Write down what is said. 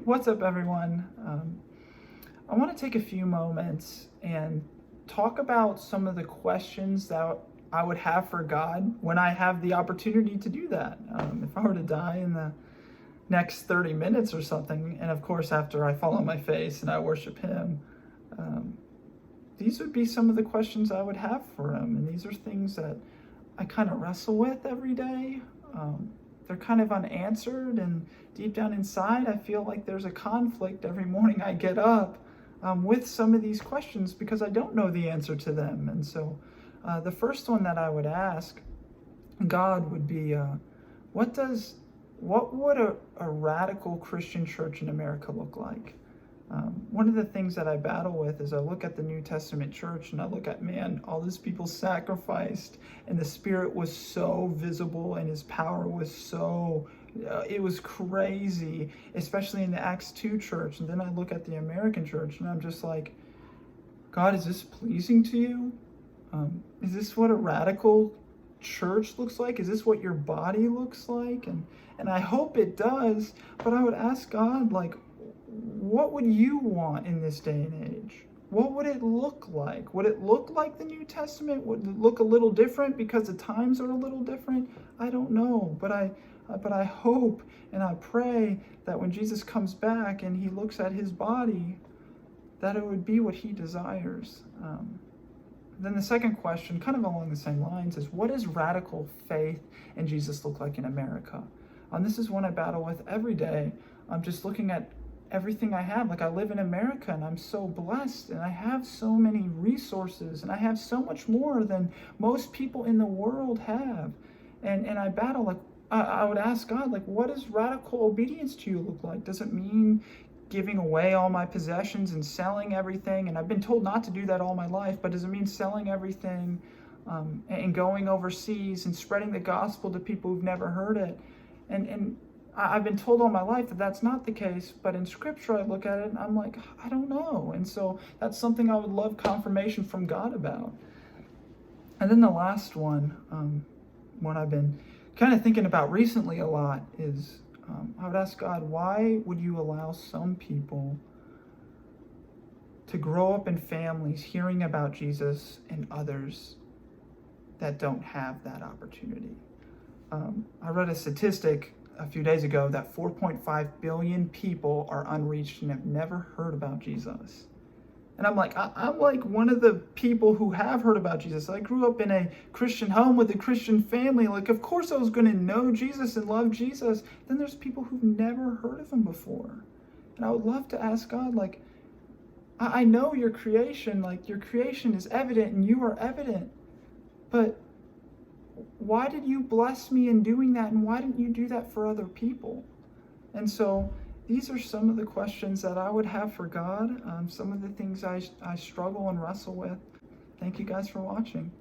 What's up, everyone? I want to take a few moments and talk about some of the questions that I would have for God when I have the opportunity to do that. If I were to die in the next 30 minutes or something, and of course, after I fall on my face and I worship Him, these would be some of the questions I would have for Him. And these are things that I kind of wrestle with every day. They're kind of unanswered, and deep down inside, I feel like there's a conflict every morning I get up with some of these questions because I don't know the answer to them. And so the first one that I would ask God would be, what would a radical Christian church in America look like? One of the things that I battle with is I look at the New Testament church and I look at, man, all these people sacrificed and the Spirit was so visible and His power was so, it was crazy, especially in the Acts 2 church. And then I look at the American church and I'm just like, God, is this pleasing to you? Is this what a radical church looks like? Is this what your body looks like? And I hope it does, but I would ask God, like, what would you want in this day and age? What would it look like? Would it look like the New Testament? Would it look a little different because the times are a little different? I don't know, but I hope and I pray that when Jesus comes back and He looks at His body, that it would be what He desires. Then the second question, kind of along the same lines, is what does radical faith in Jesus look like in America? This is one I battle with every day. I'm just looking at everything I have. Like, I live in America and I'm so blessed and I have so many resources and I have so much more than most people in the world have. And I battle, like, I would ask God, like, what does radical obedience to you look like? Does it mean giving away all my possessions and selling everything? And I've been told not to do that all my life, but does it mean selling everything and going overseas and spreading the gospel to people who've never heard it? And I've been told all my life that that's not the case, but in Scripture I look at it and I'm like, I don't know. And so that's something I would love confirmation from God about. And then the last one I've been kind of thinking about recently a lot is I would ask God, why would you allow some people to grow up in families hearing about Jesus and others that don't have that opportunity? I read a statistic a few days ago that 4.5 billion people are unreached and have never heard about Jesus. And I'm like, I'm like one of the people who have heard about Jesus. I grew up in a Christian home with a Christian family. Like, of course I was going to know Jesus and love Jesus. Then there's people who've never heard of Him before. And I would love to ask God, like, I know your creation, like your creation is evident and you are evident, but why did you bless me in doing that, and why didn't you do that for other people? And so these are some of the questions that I would have for God, some of the things I struggle and wrestle with. Thank you guys for watching.